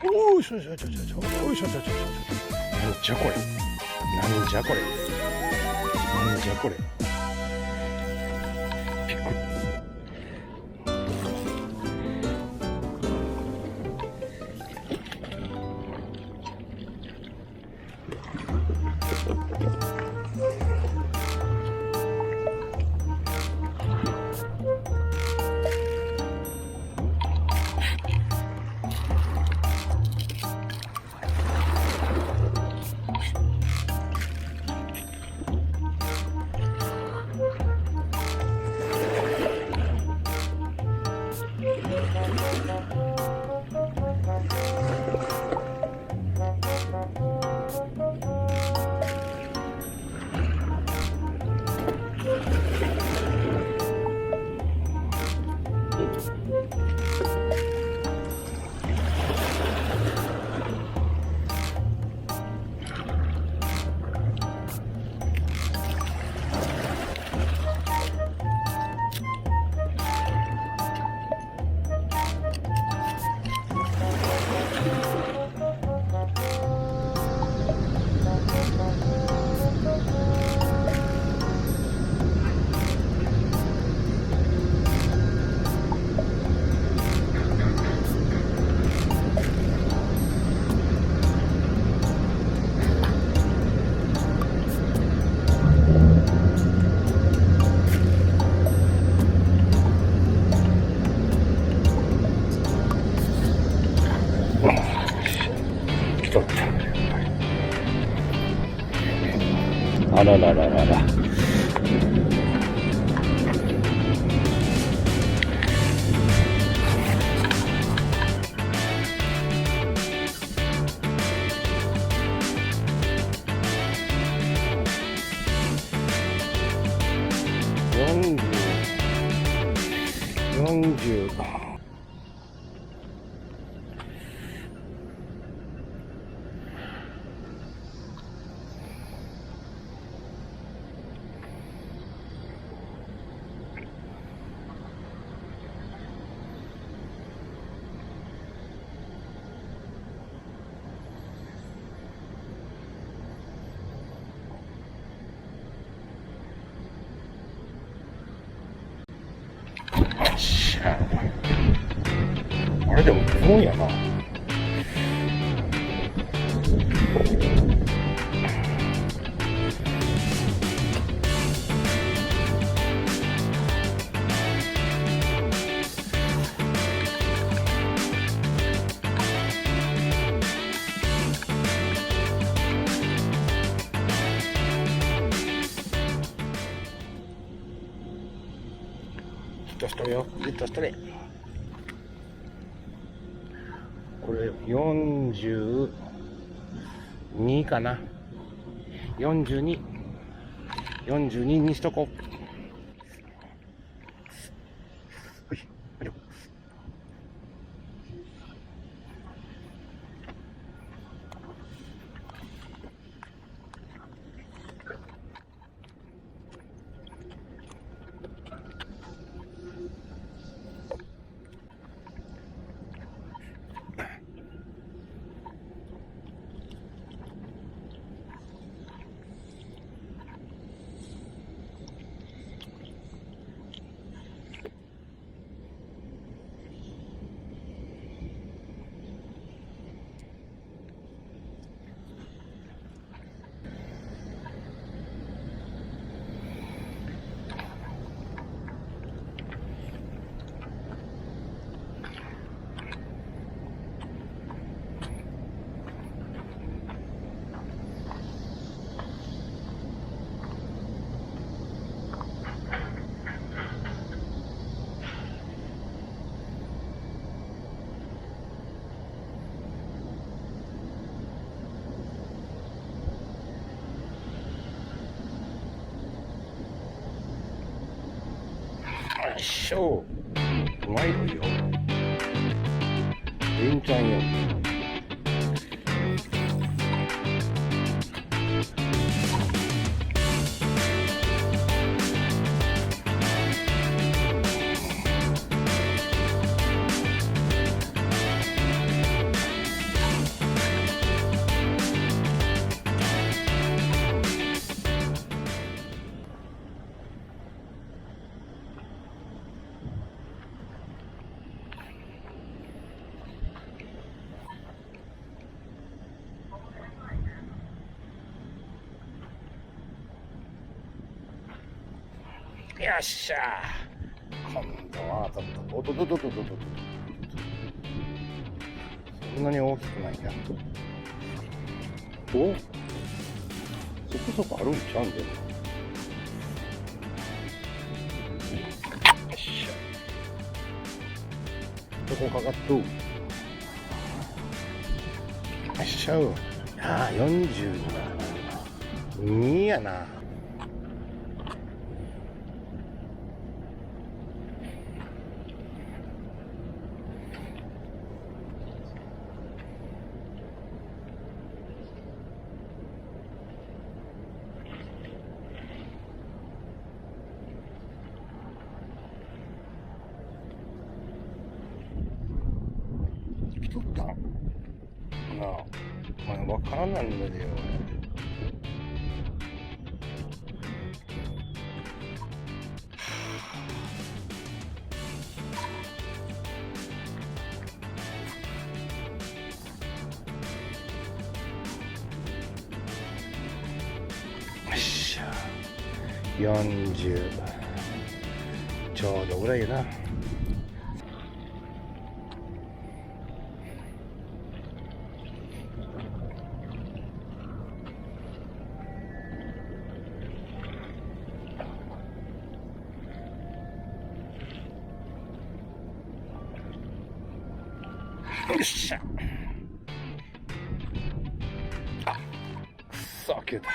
おいしょしょしょしょしょ、おいしょしょしょしょ。なんじゃこれ。なんじゃこれ。なんじゃこれ。びっくり。あららららら。40。あれでも不穏やな。ヒットしとるよ、ヒットしとれ。これ42かな。42にしとこう。よし、よし。よいしょ。うまいのよ。レンちゃんよ。よっしゃ今度は当たった。おっとっとっとっとっとっと。そんなに大きくないや。お、そこそこあるんちゃうんでも。よっしゃ。どこかかっと。よっしゃ。ああ、42やな。来とったなあ、わからんなんだよ。よっしゃ、40ちょうどぐらいやな。よっしゃ。あ、くそ切れた。く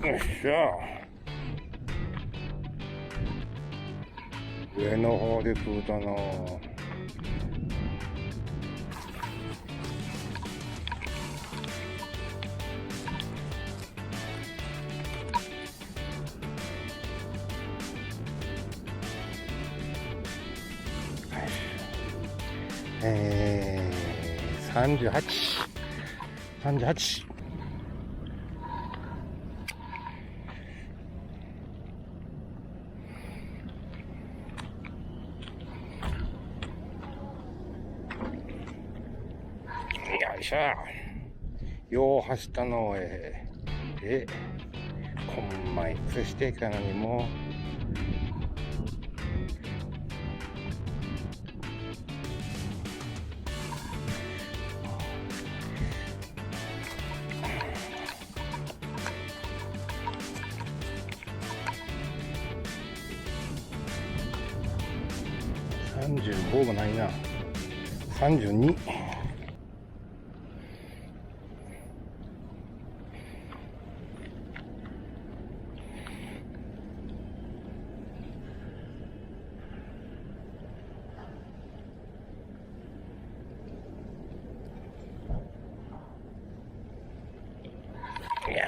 そ。よっしゃ。上の方で食うたな。38。よいしょ。よう走ったので、こんまいくしてからにも35もないな。32。よ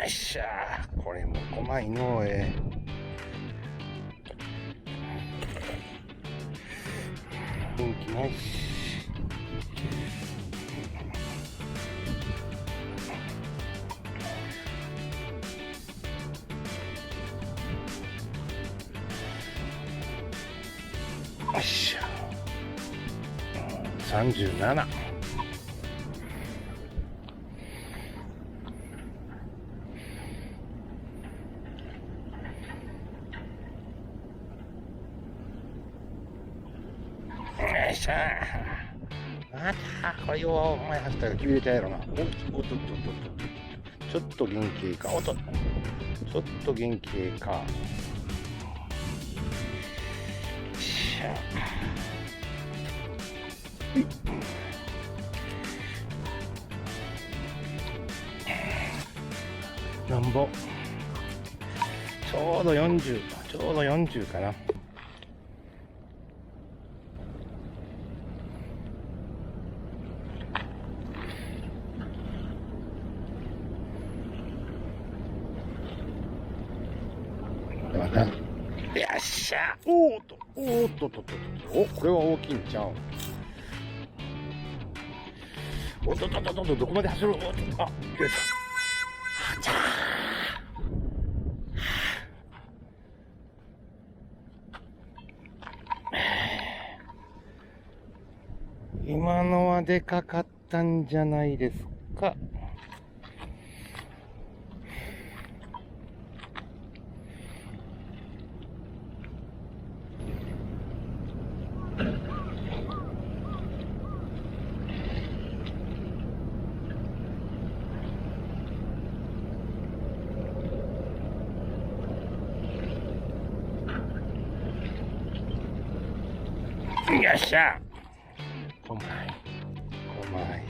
っしゃ。これもこまいの元気ないし。よっしゃ。37。よっしゃ。またこれよ、お前走ったら切れたやろな。おっとちょっと元気か。ちょっと元気か。よっしゃ。なんぼちょうど40かな。よっしゃ。おっと、これは大きいんちゃう。おっとっとっとっと、どこまで走る。おっと、あ、切れた。あちゃー。今のはでかかったんじゃないですか。よっしゃ。5枚。5枚。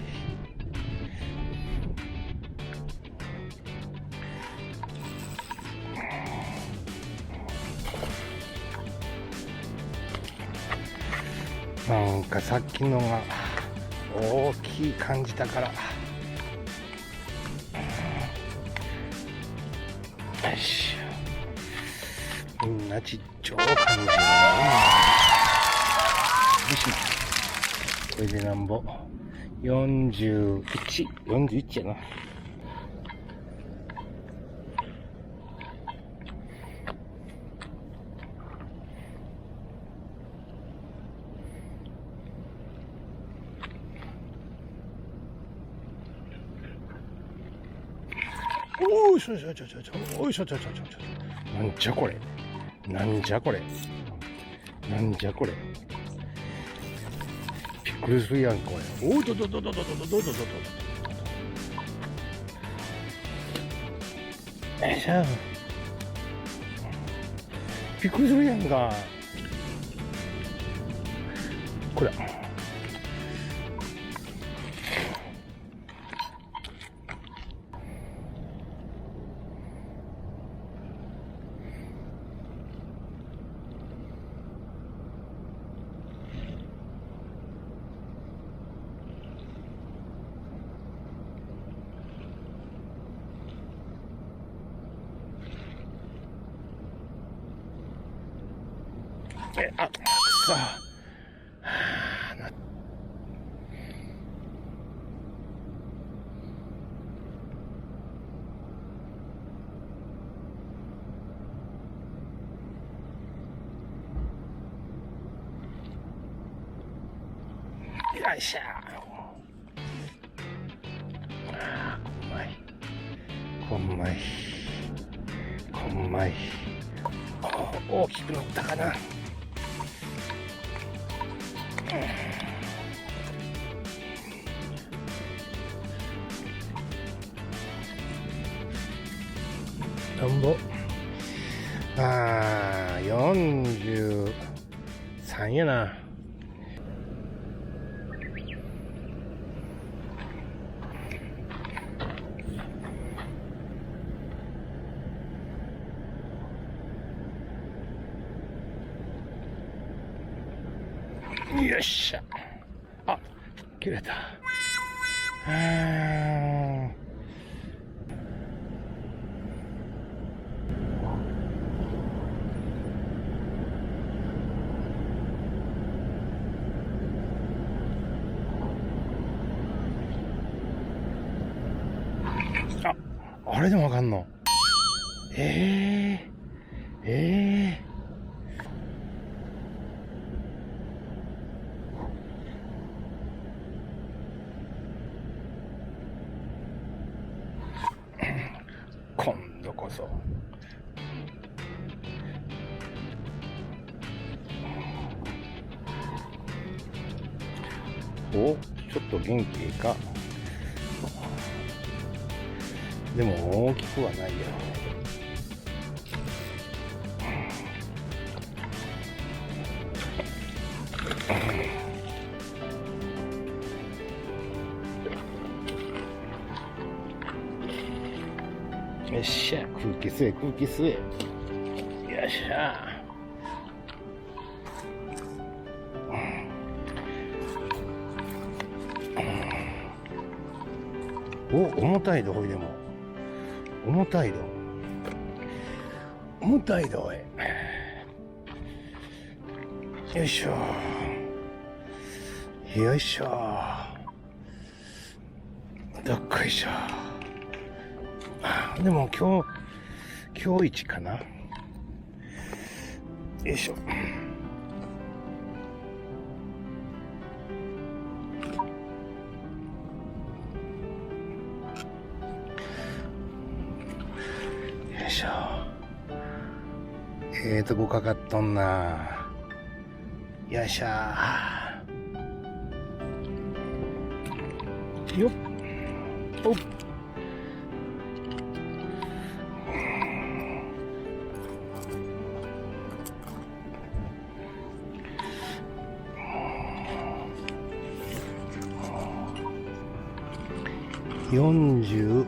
なんかさっきのが大きい感じだから。よし。みんなちっちゃい感じ。よし。これでなんぼ41やな。おいしょちょちょちょちょ、おいしょちょちょちょちょ、なんじゃこれ、なんじゃこれ、なんじゃこれ、びっくりするやんこれ。おおどどどどどどどどどどど。よいしょ。びっくりするやんか。これ。あ、くそ。よいしょ。こんまい。こんまい。大きくなったかな。なんぼ43やな。よっしゃ。あ、切れた。あれでもわかんの。今度こそ。お、ちょっと元気か。でも大きくはないよ。よっしゃ、空気吸え、空気吸え。よっしゃ。お、重たいど、ほいでも。重たいど。重たいど、おい。よいしょ。よいしょ。どっこいしょ。でも今日一かな。よいしょ。よいしょ。とこかかっとんな。よいしょ。よっ。おっ。46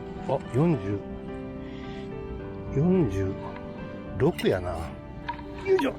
やな。よいしょ。